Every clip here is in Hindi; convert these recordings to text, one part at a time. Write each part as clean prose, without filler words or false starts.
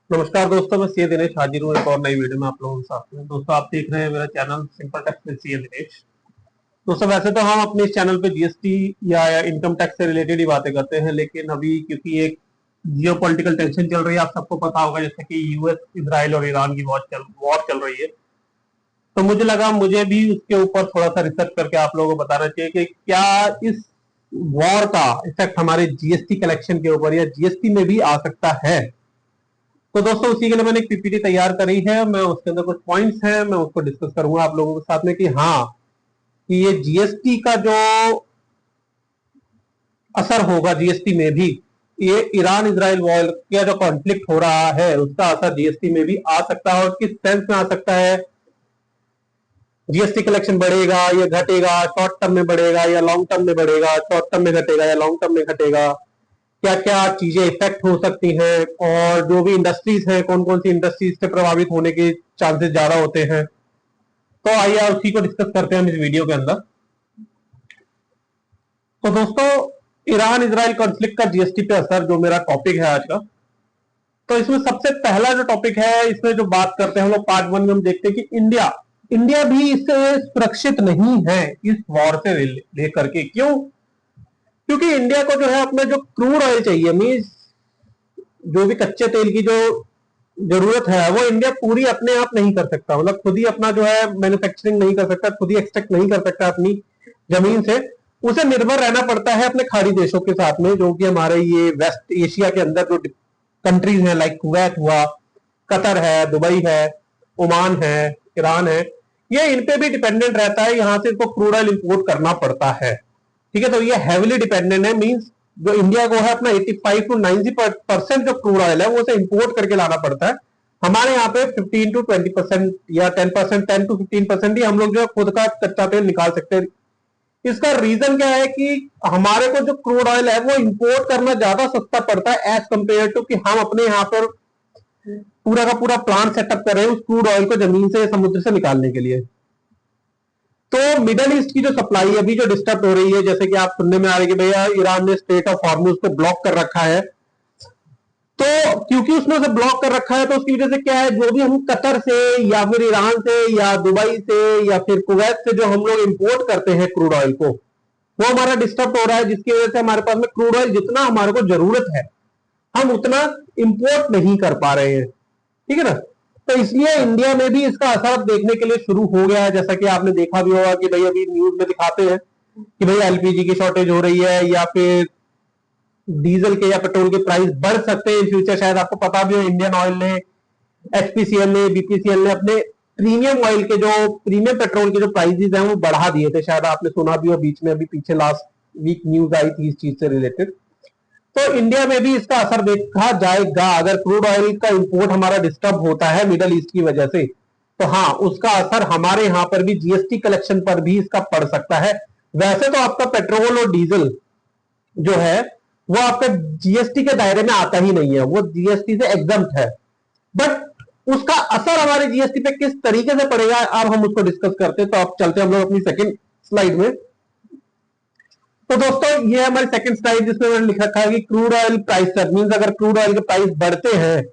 नमस्कार दोस्तों, मैं सी दिनेश हाजिर हूँ एक और नई वीडियो में आप लोगों के साथ में। दोस्तों, आप देख रहे हैं मेरा channel simple tax with C Dinesh. दोस्तों, वैसे तो हम अपने इस चैनल पे जीएसटी या इनकम टैक्स से रिलेटेड ही बातें करते हैं, लेकिन अभी क्योंकि एक जियो पॉलिटिकल टेंशन चल रही है, आप सबको पता होगा, जैसे कि यूएस, इसराइल और ईरान की वॉर चल रही है। तो मुझे लगा मुझे भी उसके ऊपर थोड़ा सा रिसर्च करके आप लोगों को बताना चाहिए कि क्या इस वॉर का इफेक्ट हमारे जीएसटी कलेक्शन के ऊपर या जीएसटी में भी आ सकता है। तो दोस्तों, उसी के लिए मैंने एक पीपीटी तैयार करी है। मैं उसके अंदर कुछ पॉइंट्स हैं, मैं उसको डिस्कस करूंगा आप लोगों के साथ में कि हाँ, कि ये जीएसटी का जो असर होगा जीएसटी में भी, ये ईरान इजराइल वॉर का जो कॉन्फ्लिक्ट हो रहा है उसका असर जीएसटी में भी आ सकता है, और किस सेंस में आ सकता है। जीएसटी कलेक्शन बढ़ेगा या घटेगा, शॉर्ट टर्म में बढ़ेगा या लॉन्ग टर्म में बढ़ेगा, शॉर्ट टर्म में घटेगा या लॉन्ग टर्म में घटेगा, क्या क्या चीजें इफेक्ट हो सकती हैं, और जो भी इंडस्ट्रीज हैं, कौन कौन सी इंडस्ट्रीज से प्रभावित होने के चांसेस ज्यादा होते हैं। तो आइए उसी को डिस्कस करते हैं हम इस वीडियो के अंदर। तो दोस्तों, ईरान इजराइल कॉन्फ्लिक्ट का जीएसटी पे असर जो मेरा टॉपिक है आज का, तो इसमें सबसे पहला जो टॉपिक है, इसमें जो बात करते हैं हम लोग पार्ट वन में, हम देखते हैं कि इंडिया इंडिया भी इससे सुरक्षित नहीं है इस वॉर से लेकर के। क्यों? क्योंकि इंडिया को जो है अपना जो क्रूड ऑयल चाहिए, मीन्स जो भी कच्चे तेल की जो जरूरत है, वो इंडिया पूरी अपने आप नहीं कर सकता। मतलब खुद ही अपना जो है मैन्युफैक्चरिंग नहीं कर सकता, खुद ही एक्सट्रैक्ट नहीं कर सकता अपनी जमीन से। उसे निर्भर रहना पड़ता है अपने खाड़ी देशों के साथ में, जो कि हमारे ये वेस्ट एशिया के अंदर जो कंट्रीज हैं, लाइक कुवैत हुआ, कतर है, दुबई है, ओमान है, ईरान है, ये इन पे भी डिपेंडेंट रहता है। यहाँ से इसको क्रूड ऑयल इंपोर्ट करना पड़ता है। ठीक है, तो ये हैविली डिपेंडेंट है। मींस जो इंडिया को है अपना 85 टू 90% जो क्रूड ऑयल है वो उसे इंपोर्ट करके लाना पड़ता है। हमारे यहाँ पे 15 टू 20% या 10%, 10 टू 15% ही हम लोग जो है खुद का कच्चा तेल निकाल सकते हैं। इसका रीजन क्या है कि हमारे को जो क्रूड ऑयल है वो इंपोर्ट करना ज्यादा सस्ता पड़ता है एज कंपेयर टू कि हम अपने यहाँ पर पूरा का पूरा प्लांट सेटअप कर रहे हैं उस क्रूड ऑयल को जमीन से, समुद्र से निकालने के लिए। तो मिडल ईस्ट की जो सप्लाई अभी जो डिस्टर्ब हो रही है, जैसे कि आप सुनने में आ रही है कि भैया ईरान ने स्ट्रेट ऑफ हॉर्मुज को ब्लॉक कर रखा है। तो क्योंकि उसने उसे ब्लॉक कर रखा है, तो उसकी वजह से क्या है, जो भी हम कतर से या फिर ईरान से या दुबई से या फिर कुवैत से जो हम लोग इंपोर्ट करते हैं क्रूड ऑयल को, वो हमारा डिस्टर्ब हो रहा है, जिसकी वजह से हमारे पास में क्रूड ऑयल जितना हमारे को जरूरत है हम उतना इंपोर्ट नहीं कर पा रहे हैं। ठीक है ना। तो इसलिए इंडिया में भी इसका असर देखने के लिए शुरू हो गया है। जैसा कि आपने देखा भी होगा कि भाई अभी न्यूज में दिखाते हैं कि भाई एलपीजी की शॉर्टेज हो रही है, या फिर डीजल के या पेट्रोल के प्राइस बढ़ सकते हैं इन फ्यूचर। शायद आपको पता भी हो, इंडियन ऑयल ने, एचपीसीएल ने, बीपीसीएल ने अपने प्रीमियम ऑयल के जो प्रीमियम पेट्रोल के जो प्राइसेस हैं वो बढ़ा दिए थे। शायद आपने सुना भी हो, बीच में अभी पीछे लास्ट वीक न्यूज आई थी इस चीज से रिलेटेड। तो इंडिया में भी इसका असर देखा जाएगा अगर क्रूड ऑयल का इंपोर्ट हमारा डिस्टर्ब होता है मिडल ईस्ट की वजह से। तो हाँ, उसका असर हमारे यहाँ पर भी जीएसटी कलेक्शन पर भी इसका पड़ सकता है। वैसे तो आपका पेट्रोल और डीजल जो है वो आपका जीएसटी के दायरे में आता ही नहीं है, वो जीएसटी से एग्जम्प्ट है। बट उसका असर हमारे जीएसटी पे किस तरीके से पड़ेगा, अब हम उसको डिस्कस करते हैं। तो अब चलते हैं हम लोग अपनी सेकंड स्लाइड में। तो दोस्तों, ये हमारी सेकंड स्लाइड, जिसमें मैंने लिख रखा है कि crude oil price sir, means अगर क्रूड ऑयल के प्राइस बढ़ते हैं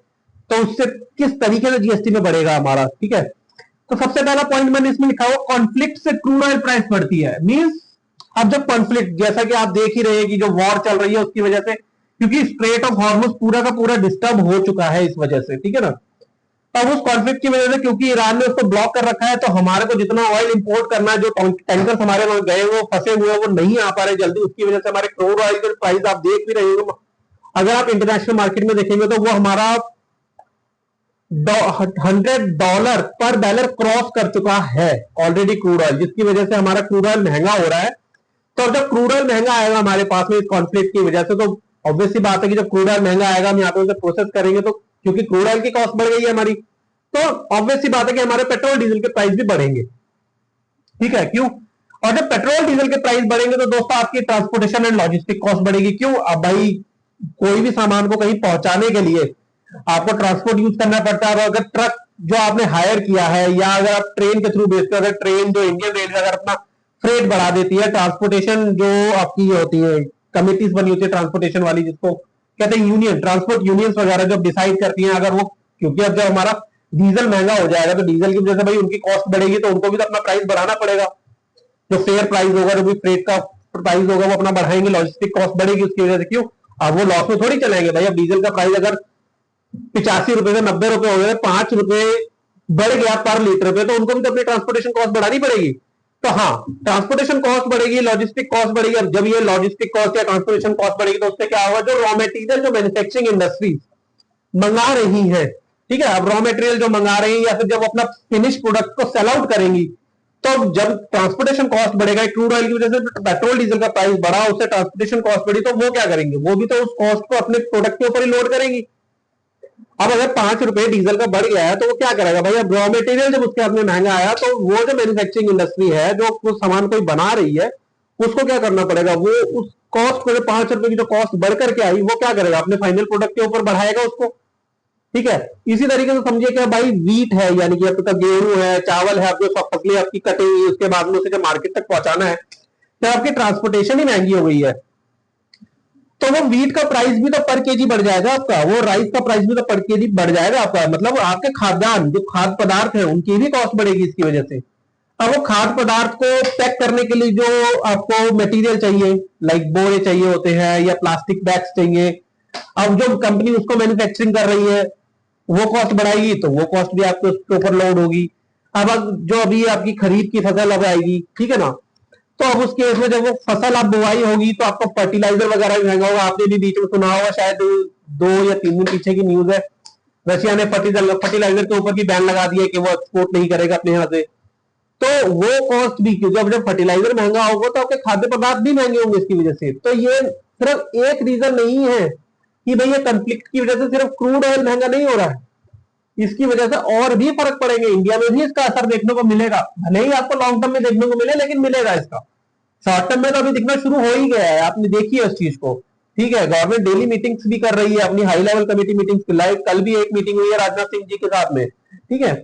तो उससे किस तरीके से जीएसटी में बढ़ेगा हमारा। ठीक है, तो सबसे पहला पॉइंट मैंने इसमें लिखा हुआ, कॉन्फ्लिक्ट से क्रूड ऑयल प्राइस बढ़ती है। मींस अब जब कॉन्फ्लिक्ट, जैसा कि आप देख ही रहे हैं कि जो वॉर चल रही है उसकी वजह से, क्योंकि स्ट्रेट ऑफ हॉर्मुज पूरा का पूरा डिस्टर्ब हो चुका है इस वजह से। ठीक है ना। अब उस कॉन्फ्लिक्ट की वजह से, क्योंकि ईरान ने उसको ब्लॉक कर रखा है, तो हमारे को जितना ऑयल इंपोर्ट करना है, जो टैंकर्स हमारे वहां गए वो फंसे हुए हैं, वो नहीं आ पा रहे जल्दी। उसकी वजह से हमारे क्रूड ऑयल के प्राइस आप देख भी रहे हो, अगर आप इंटरनेशनल मार्केट में देखेंगे तो वो हमारा $100 पर बैरल क्रॉस कर चुका है ऑलरेडी क्रूड ऑयल, जिसकी वजह से हमारा क्रूड ऑयल महंगा हो रहा है। तो जब क्रूड ऑयल महंगा आएगा हमारे पास में इस कॉन्फ्लिक्ट की वजह से, तो ऑब्वियसली बात है कि जब क्रूड ऑयल महंगा आएगा, हम यहाँ पे उसे प्रोसेस करेंगे, तो क्योंकि क्रूड ऑयल की कॉस्ट बढ़ गई है हमारी, तो ऑब्वियसली बात है कि हमारे पेट्रोल डीजल के प्राइस भी बढ़ेंगे। ठीक है, क्यों? और जब पेट्रोल डीजल के प्राइस बढ़ेंगे तो दोस्तों आपकी ट्रांसपोर्टेशन एंड लॉजिस्टिक कॉस्ट बढ़ेगी। क्यों? अब भाई कोई भी सामान को कहीं पहुंचाने के लिए आपको ट्रांसपोर्ट यूज करना पड़ता है। अगर ट्रक जो आपने हायर किया है, या अगर आप ट्रेन के थ्रू भेजते हो, अगर ट्रेन जो इंडियन रेलवे अगर अपना फ्रेट बढ़ा देती है, ट्रांसपोर्टेशन जो आपकी होती है, कमिटीज बनी होती है ट्रांसपोर्टेशन वाली, जिसको कहते हैं यूनियन, ट्रांसपोर्ट यूनियंस वगैरह जो डिसाइड करती हैं, अगर वो क्योंकि अब जब हमारा डीजल महंगा हो जाएगा तो डीजल की वजह से भाई उनकी कॉस्ट बढ़ेगी, तो उनको भी तो अपना प्राइस बढ़ाना पड़ेगा। जो फेयर प्राइस होगा, जो भी फ्रेट का प्राइस होगा वो अपना बढ़ाएंगे, लॉजिस्टिक कॉस्ट बढ़ेगी उसकी वजह से। क्यों? अब वो लॉस में थोड़ी चलेंगे भाई। अब डीजल का प्राइस अगर 85 रुपए से 90 रुपए हो गए, 5 रुपए बढ़ गया पर लीटर पे, तो उनको भी तो अपनी ट्रांसपोर्टेशन कॉस्ट बढ़ानी पड़ेगी। तो हाँ, ट्रांसपोर्टेशन कॉस्ट बढ़ेगी, लॉजिस्टिक कॉस्ट बढ़ेगी। अब जब ये लॉजिस्टिक कॉस्ट या ट्रांसपोर्टेशन कॉस्ट बढ़ेगी तो उससे क्या होगा, जो रॉ मटेरियल जो मैन्युफैक्चरिंग इंडस्ट्री मंगा रही है, ठीक है, अब रॉ मटेरियल जो मंगा रही है या फिर जब अपना फिनिश प्रोडक्ट को सेल आउट करेंगी, तो जब ट्रांसपोर्टेशन कॉस्ट बढ़ेगा, क्रूड ऑयल की वजह से पेट्रोल डीजल का प्राइस बढ़ा, उससे ट्रांसपोर्टेशन कॉस्ट बढ़ी, तो वो क्या करेंगे, वो भी तो उस कॉस्ट को अपने प्रोडक्ट के ऊपर ही लोड करेंगी। अब अगर 5 रुपए डीजल का बढ़ गया है तो वो क्या करेगा भाई, अब रॉ मटेरियल जब उसके हाथ में महंगा आया तो वो जो मैन्युफैक्चरिंग इंडस्ट्री है जो उस सामान को बना रही है, उसको क्या करना पड़ेगा, वो उस कॉस्ट को, 5 रुपए की जो कॉस्ट बढ़कर के आई, वो क्या करेगा, अपने फाइनल प्रोडक्ट के ऊपर बढ़ाएगा उसको। ठीक है, इसी तरीके से समझिए कि भाई वीट है, यानी कि आपका गेहूं है, चावल है, आपको सब फसलें आपकी कटी हुई, उसके बाद में उसे जब मार्केट तक पहुंचाना है, तो आपकी ट्रांसपोर्टेशन ही महंगी हो गई है, तो वो वीट का प्राइस भी तो पर केजी बढ़ जाएगा आपका, वो राइस का प्राइस भी तो पर केजी बढ़ जाएगा आपका। मतलब आपके खाद्यान्न जो खाद्य पदार्थ है उनकी भी कॉस्ट बढ़ेगी इसकी वजह से। अब वो खाद्य पदार्थ को पैक करने के लिए जो आपको मटेरियल चाहिए, लाइक बोरे चाहिए होते हैं या प्लास्टिक बैग्स चाहिए, अब जो कंपनी उसको मैन्युफैक्चरिंग कर रही है वो कॉस्ट बढ़ाएगी, तो वो कॉस्ट भी आपके उसके ऊपर लोड होगी। अब जो अभी आपकी खरीफ की फसल अब आएगी, ठीक है ना, तो अब उस केस में जब वो फसल आप बुआई होगी तो आपको फर्टिलाइजर वगैरह भी महंगा होगा। आपने भी बीच में सुना होगा, शायद 2 या 3 दिन पीछे की न्यूज है, रशिया ने फर्टिलाइजर के ऊपर भी बैन लगा दिया कि वो एक्सपोर्ट नहीं करेगा अपने यहाँ से। तो वो कॉस्ट भी, क्योंकि अब जब फर्टिलाइजर महंगा होगा तो आपके खाद्य पदार्थ भी महंगे होंगे इसकी वजह से। तो ये सिर्फ एक रीजन नहीं है कि भाई ये कंफ्लिक्ट की वजह से सिर्फ क्रूड ऑयल महंगा नहीं हो रहा है, इसकी वजह से और भी फर्क पड़ेंगे, इंडिया में भी इसका असर देखने को मिलेगा। भले ही आपको लॉन्ग टर्म में देखने को मिले, लेकिन मिलेगा इसका। शॉर्ट टर्म में तो अभी दिखना शुरू हो ही गया है, आपने देखी है उस चीज को। ठीक है, गवर्नमेंट डेली मीटिंग्स भी कर रही है, अपनी high level committee meetings, live कल भी एक मीटिंग हुई है राजनाथ सिंह जी के साथ में। ठीक है,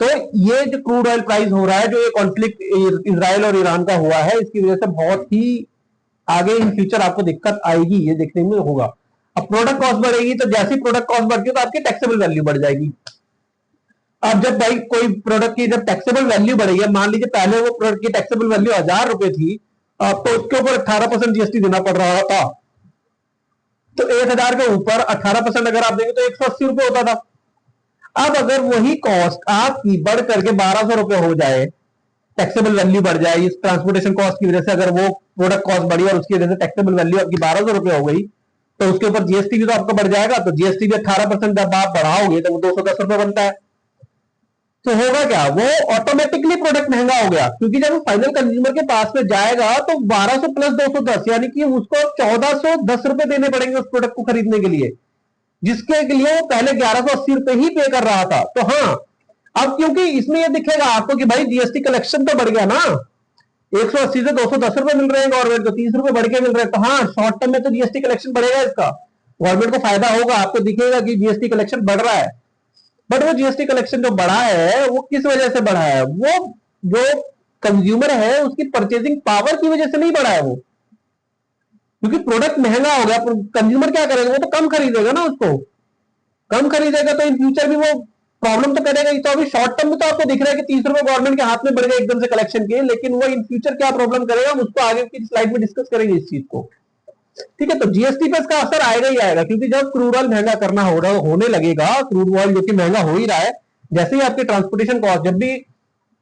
तो ये जो क्रूड ऑयल प्राइस हो रहा है, जो ये कॉन्फ्लिक्ट इजराइल और ईरान का हुआ है, इसकी वजह से बहुत ही आगे इन फ्यूचर आपको दिक्कत आएगी, ये देखने में होगा। अब प्रोडक्ट कॉस्ट बढ़ेगी, तो जैसी प्रोडक्ट कॉस्ट बढ़ती है तो आपकी टैक्सेबल वैल्यू बढ़ जाएगी। अब जब भाई कोई प्रोडक्ट की जब टैक्सेबल वैल्यू बढ़ेगी, मान लीजिए पहले वो प्रोडक्ट की टैक्सेबल वैल्यू 1000 रुपए थी, तो उसके ऊपर 18% जीएसटी देना पड़ रहा था, तो 1000 के ऊपर 18% अगर आप देंगे तो 180 रुपए होता था। अब अगर वही कॉस्ट आपकी बढ़ करके 1200 रुपए हो जाए, टैक्सेबल वैल्यू बढ़ जाए इस ट्रांसपोर्टेशन कॉस्ट की वजह से, अगर वो प्रोडक्ट कॉस्ट बढ़ी और उसकी वजह से टैक्सेबल वैल्यू आपकी 1200 रुपए हो गई, तो उसके ऊपर जीएसटी भी तो आपका बढ़ जाएगा, तो जीएसटी भी 18% जब आप बढ़ाओगे तो वो 210 रुपए बनता है। तो होगा क्या, वो ऑटोमेटिकली प्रोडक्ट महंगा हो गया, क्योंकि जब वो फाइनल कंज्यूमर के पास में जाएगा तो 1200 प्लस 210, यानी कि उसको 1410 रुपए देने पड़ेंगे उस प्रोडक्ट को खरीदने के लिए, जिसके लिए वो पहले 1180 रुपए ही पे कर रहा था। तो हाँ, अब क्योंकि इसमें ये दिखेगा आपको कि भाई जीएसटी कलेक्शन तो बढ़ गया ना, 180 से 210 रुपए मिल रहे हैं गवर्नमेंट को, 30 रुपए बढ़ के मिल रहे हैं, तो हाँ शॉर्ट टर्म में तो जीएसटी कलेक्शन बढ़ेगा, इसका गवर्नमेंट को फायदा होगा, आपको दिखेगा कि जीएसटी कलेक्शन बढ़ रहा है। बट वो जीएसटी कलेक्शन जो बढ़ा है वो किस वजह से बढ़ा है, वो जो कंज्यूमर है उसकी परचेजिंग पावर की वजह से नहीं बढ़ा है, वो क्योंकि प्रोडक्ट महंगा हो गया, कंज्यूमर क्या करेगा, वो तो कम खरीदेगा ना, उसको कम खरीदेगा तो इन फ्यूचर भी वो प्रॉब्लम तो करेगा ही। तो अभी शॉर्ट टर्म में तो आपको दिख रहा है कि 30 रुपए गवर्नमेंट के हाथ में बढ़ गए एकदम से कलेक्शन के, लेकिन वो इन फ्यूचर क्या प्रॉब्लम करेगा हम उसको आगे की स्लाइड में डिस्कस करेंगे इस चीज को। ठीक है, तो जीएसटी पे इसका असर आएगा ही आएगा, क्योंकि जब क्रूड ऑयल महंगा करना होने लगेगा, क्रूड ऑयल जो कि महंगा हो ही रहा है, जैसे ही आपकी ट्रांसपोर्टेशन कॉस्ट, जब भी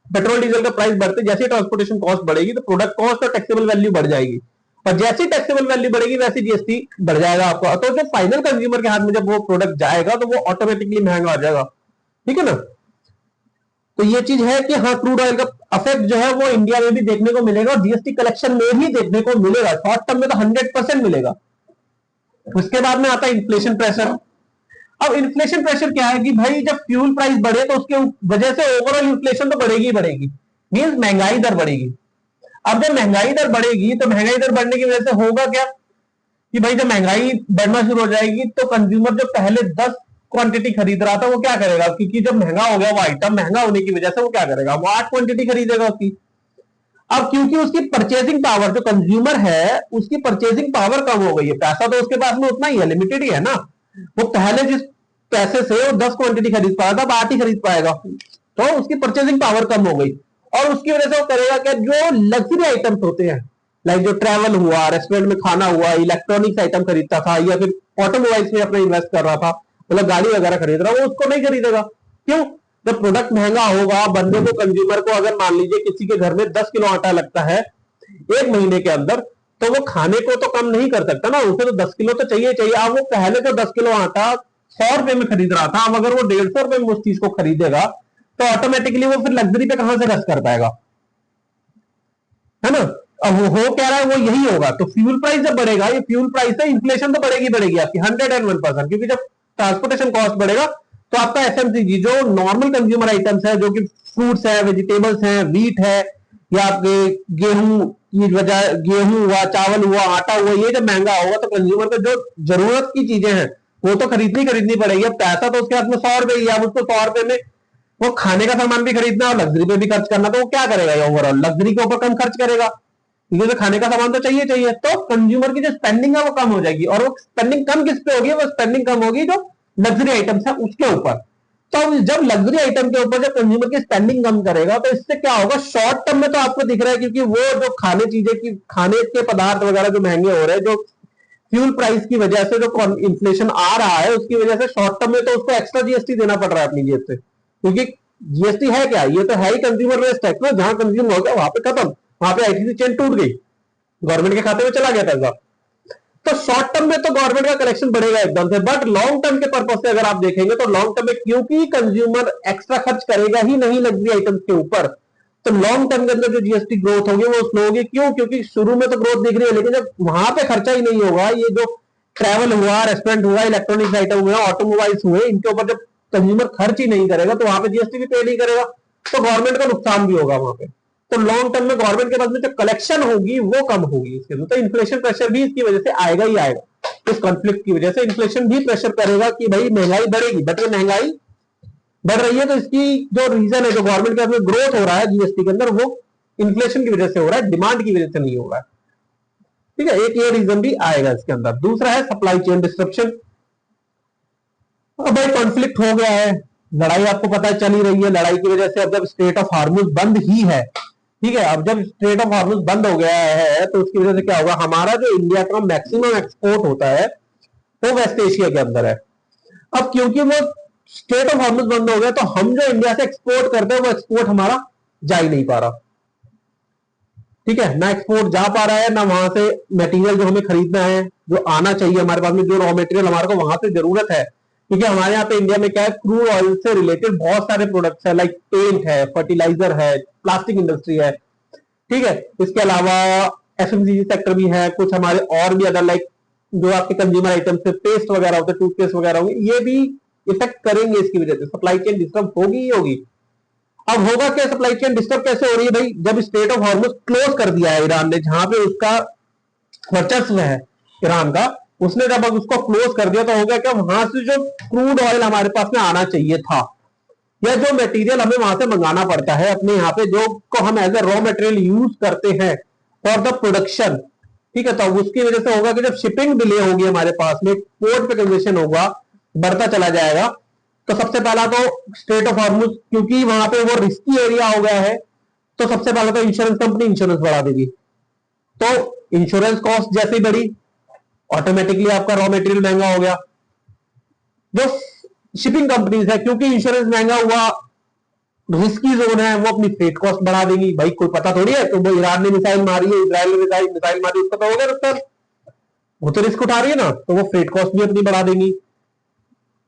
पेट्रोल डीजल का प्राइस बढ़ते, जैसे ट्रांसपोर्टेशन कॉस्ट बढ़ेगी तो प्रोडक्ट कॉस्ट और टैक्सेबल वैल्यू बढ़ जाएगी, और जैसी टैक्सेबल वैल्यू बढ़ेगी वैसी जीएसटी बढ़ जाएगा आपका। तो जब फाइनल कंज्यूमर के हाथ में जब वो प्रोडक्ट जाएगा तो वो ऑटोमेटिकली महंगा हो जाएगा। ठीक है ना, तो ये चीज है कि हाँ, क्रूड ऑयल का इफेक्ट जो है वो इंडिया में भी देखने को मिलेगा और जीएसटी कलेक्शन में भी देखने को मिलेगा, शॉर्ट टर्म में तो 100% मिलेगा। उसके बाद में आता है इन्फ्लेशन प्रेशर। अब इन्फ्लेशन प्रेशर क्या है कि भाई जब फ्यूल प्राइस बढ़े तो उसके वजह से ओवरऑल इन्फ्लेशन तो बढ़ेगी ही बढ़ेगी, मींस महंगाई दर बढ़ेगी। अब जब महंगाई दर बढ़ेगी तो महंगाई दर बढ़ने की वजह से होगा क्या कि भाई जब महंगाई बढ़ना शुरू हो जाएगी तो कंज्यूमर जो पहले 10 क्वांटिटी खरीद रहा था वो क्या करेगा, क्योंकि जब महंगा हो गया वो आइटम महंगा होने की वजह से वो क्या करेगा, वो 8 क्वांटिटी खरीदेगा उसकी। अब क्योंकि उसकी परचेजिंग पावर, जो कंज्यूमर है उसकी परचेजिंग पावर कम हो गई है, पैसा तो उसके पास में उतना ही है, लिमिटेड ही है ना, वो पहले जिस पैसे से वो 10 क्वांटिटी खरीद पाया था, अब 8 ही खरीद पाएगा, तो उसकी परचेजिंग पावर कम हो गई। और उसकी वजह से वो करेगा क्या, जो लग्जरी आइटम्स होते हैं, लाइक जो ट्रैवल हुआ, रेस्टोरेंट में खाना हुआ, इलेक्ट्रॉनिक्स आइटम खरीदता था, या फिर ऑटोमोबाइल्स में अपना इन्वेस्ट कर रहा था, मतलब गाड़ी वगैरह खरीद रहा, वो उसको नहीं खरीदेगा। क्यों? जब प्रोडक्ट महंगा होगा, बंदे को, कंज्यूमर को, अगर मान लीजिए किसी के घर में 10 किलो आटा लगता है एक महीने के अंदर, तो वो खाने को तो कम नहीं कर सकता ना, उसे तो 10 किलो तो चाहिए चाहिए। अब वो पहले तो 10 किलो आटा 100 रुपए में खरीद रहा था, अब अगर वो 150 रुपए में उस चीज को खरीदेगा, तो ऑटोमेटिकली वो फिर लग्जरी पे कहां से खर्च कर पाएगा, है ना। अब वो हो कह रहा है वो यही होगा, तो फ्यूल प्राइस जब बढ़ेगा, ये फ्यूल प्राइस से इन्फ्लेशन तो बढ़ेगी बढ़ेगी आपकी 101%, क्योंकि जब ट्रांसपोर्टेशन कॉस्ट बढ़ेगा तो आपका एफएमसीजी जो नॉर्मल कंज्यूमर आइटम्स है, जो कि फ्रूट्स है, वेजिटेबल्स है, व्हीट है, या आपके गेहूं की वजह, गेहूं हुआ, चावल हुआ, आटा हुआ, ये जब महंगा होगा तो कंज्यूमर को जो जरूरत की चीजें हैं वो तो खरीदनी पड़ेगी। अब पैसा तो उसके हाथ में 100 रुपए ही है, अब उसको 100 रुपए में वो खाने का सामान भी खरीदना और लग्जरी पे भी खर्च करना, तो वो क्या करेगा, ओवरऑल लग्जरी के ऊपर कम खर्च करेगा, क्योंकि तो खाने का सामान तो चाहिए चाहिए। तो कंज्यूमर की जो स्पेंडिंग है वो कम हो जाएगी, और वो स्पेंडिंग कम किस पे होगी, वो स्पेंडिंग कम होगी जो लग्जरी आइटम्स है उसके ऊपर। तो जब लग्जरी आइटम के ऊपर जब कंज्यूमर की स्पेंडिंग कम करेगा, तो इससे क्या होगा, शॉर्ट टर्म में तो आपको दिख रहा है, क्योंकि वो जो खाने चीजें की, खाने के पदार्थ वगैरह जो महंगे हो रहे हैं, जो फ्यूल प्राइस की वजह से जो इन्फ्लेशन आ रहा है, उसकी वजह से शॉर्ट टर्म में तो उसको एक्स्ट्रा जीएसटी देना पड़ रहा है अपनी जेब से, क्योंकि जीएसटी है क्या, ये तो है ही कंज्यूमर बेस्ड टैक्स ना, जहां कंज्यूम हो गया वहां पे खत्म, वहां पे आईटीसी चेन टूट गई, गवर्नमेंट के खाते में चला गया पैसा। तो शॉर्ट टर्म में तो गवर्नमेंट का कलेक्शन बढ़ेगा एकदम से, बट लॉन्ग टर्म के पर्पज से अगर आप देखेंगे तो लॉन्ग टर्म में क्योंकि कंज्यूमर एक्स्ट्रा खर्च करेगा ही नहीं लग्जरी आइटम्स के ऊपर, तो लॉन्ग टर्म के अंदर जो जीएसटी ग्रोथ होगी वो स्लो होगी। क्यों? क्योंकि शुरू में तो ग्रोथ दिख रही है, लेकिन जब वहां पे खर्चा ही नहीं होगा, ये जो ट्रैवल हुआ, रेस्टोरेंट हुआ, इलेक्ट्रॉनिक्स आइटम हुआ, ऑटोमोबाइल्स हुए, इनके ऊपर जब कंज्यूमर खर्च ही नहीं करेगा तो वहां पे जीएसटी भी पे नहीं करेगा, तो गवर्नमेंट का नुकसान भी होगा वहां पे। तो लॉन्ग टर्म में गवर्नमेंट के पास में जो कलेक्शन होगी वो कम होगी इसके अंदर, तो इन्फ्लेशन प्रेशर भी इसकी वजह से आएगा ही आएगा। इस कॉन्फ्लिक्ट की वजह से इन्फ्लेशन भी प्रेशर करेगा कि भाई महंगाई बढ़ेगी, बट ये महंगाई बढ़ रही है तो इसकी जो रीजन है, जो गवर्नमेंट के पास में ग्रोथ हो रहा है जीएसटी के अंदर, वो इन्फ्लेशन की वजह से हो रहा है, डिमांड की वजह से नहीं हो रहा है। ठीक है, एक ये रीजन भी आएगा इसके अंदर। दूसरा है सप्लाई चेन डिस्ट्रप्शन। अब भाई कॉन्फ्लिक्ट हो गया है, लड़ाई आपको पता है चल ही रही है, लड़ाई की वजह से अब जब स्ट्रेट ऑफ हार्मुज बंद ही है, ठीक है, अब जब स्ट्रेट ऑफ हार्मुज बंद हो गया है तो उसकी वजह से क्या होगा, हमारा जो इंडिया का मैक्सिमम एक्सपोर्ट होता है वो वेस्ट एशिया के अंदर है। अब क्योंकि वो स्ट्रेट ऑफ हार्मुज बंद हो गया, तो हम जो इंडिया से एक्सपोर्ट करते हैं वो एक्सपोर्ट हमारा जा ही नहीं पा रहा। ठीक है, ना एक्सपोर्ट जा पा रहा है, ना वहां से मटेरियल जो हमें खरीदना है, जो आना चाहिए हमारे पास में, जो रॉ मटेरियल हमारे को वहां से जरूरत है, क्योंकि हमारे यहाँ पे इंडिया में क्या है, क्रूड ऑयल से रिलेटेड बहुत सारे प्रोडक्ट्स है, लाइक पेंट है, फर्टिलाइजर है, प्लास्टिक इंडस्ट्री है, ठीक है, इसके अलावा एफएमसीजी सेक्टर भी है, कुछ हमारे और भी अदर लाइक जो आपके कंज्यूमर आइटम्स है, पेस्ट वगैरह होते हैं, टूथपेस्ट वगैरह होंगे, ये भी इफेक्ट करेंगे इसकी वजह से, सप्लाई चेन डिस्टर्ब होगी ही होगी। अब होगा क्या, सप्लाई चेन डिस्टर्ब कैसे हो रही है भाई, जब स्ट्रेट ऑफ हार्मुज क्लोज कर दिया है ईरान ने, जहां पे उसका वर्चस्व है ईरान का, उसने जब अब उसको क्लोज कर दिया तो हो गया क्या, वहां से जो क्रूड ऑयल हमारे पास में आना चाहिए था, या जो मटेरियल हमें वहां से मंगाना पड़ता है अपने यहाँ पे, जो को हम as a raw material use करते हैं फॉर द प्रोडक्शन, ठीक है, तो उसकी वजह से होगा कि जब शिपिंग डिले होगी हमारे पास में, पोर्ट पे कंजेशन होगा, बढ़ता चला जाएगा, तो सबसे पहला तो स्ट्रेट ऑफ हार्मुज, क्योंकि वहां पे वो रिस्की एरिया हो गया है, तो सबसे पहला तो इंश्योरेंस कंपनी इंश्योरेंस बढ़ा देगी, तो इंश्योरेंस कॉस्ट जैसे ही बढ़ी, ऑटोमेटिकली आपका रॉ मटेरियल महंगा हो गया। जो शिपिंग कंपनीज है, क्योंकि इंश्योरेंस महंगा हुआ, रिस्की जोन है, वो अपनी फ्रेट कॉस्ट बढ़ा देंगी। भाई कोई पता थोड़ी है, तो वो ईरान ने मिसाइल मारी है, इजराइल ने मिसाइल मारी, उसका तो हो गया नुकसान, वो तो रिस्क उठा रही है ना, तो वो फ्रेट कॉस्ट भी अपनी बढ़ा देंगी।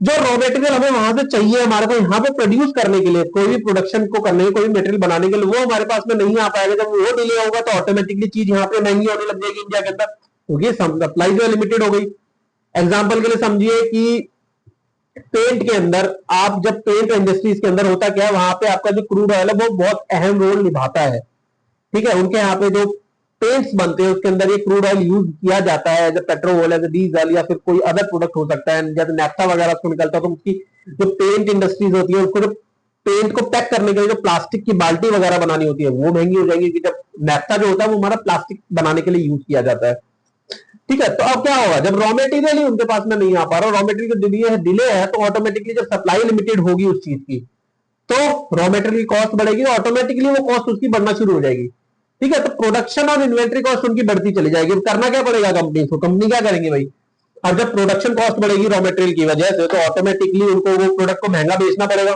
जो रॉ मटेरियल हमें वहां से चाहिए हमारे को यहाँ पे प्रोड्यूस करने के लिए, कोई भी प्रोडक्शन को करने के, कोई भी मटेरियल बनाने के लिए, वो हमारे पास में नहीं आ पाएगा। जब वो डिले होगा तो ऑटोमेटिकली चीज यहाँ पे महंगी होने लग जाएगी इंडिया के अंदर, क्योंकि सप्लाई जो लिमिटेड हो गई। एग्जाम्पल के लिए समझिए कि पेंट के अंदर, आप जब पेंट इंडस्ट्रीज के अंदर होता क्या है, वहां पे आपका जो क्रूड ऑयल है वो बहुत अहम रोल निभाता है, ठीक है, उनके यहाँ पे जो पेंट्स बनते हैं उसके अंदर ये क्रूड ऑयल यूज किया जाता है, जब पेट्रोल, एज डीजल, या फिर कोई अदर प्रोडक्ट हो सकता है, जैसे नैफ्था वगैरह उसको निकलता है, तो उसकी जो पेंट इंडस्ट्रीज होती है, उसको जो पेंट को पैक करने के लिए जो प्लास्टिक की बाल्टी वगैरह बनानी होती है वो महंगी हो जाएगी, कि जब नैफ्था जो होता है वो हमारा प्लास्टिक बनाने के लिए यूज किया जाता है। ठीक है, तो अब क्या होगा, जब रॉ मेटीरियल ही उनके पास में नहीं आ पा रहा, रॉ मेटीरियल डिले है, तो ऑटोमेटिकली जब सप्लाई लिमिटेड होगी उस चीज की, तो रॉ मेटेरियल की कॉस्ट बढ़ेगी, ऑटोमेटिकली वो कॉस्ट उसकी बढ़ना शुरू हो जाएगी। ठीक है, तो प्रोडक्शन और इन्वेंट्री कॉस्ट उनकी बढ़ती चली जाएगी। करना क्या पड़ेगा कंपनी को, कंपनी क्या करेंगे भाई, अब जब प्रोडक्शन कॉस्ट बढ़ेगी रॉ मेटेरियल की वजह से, तो ऑटोमेटिकली उनको वो प्रोडक्ट को महंगा बेचना पड़ेगा।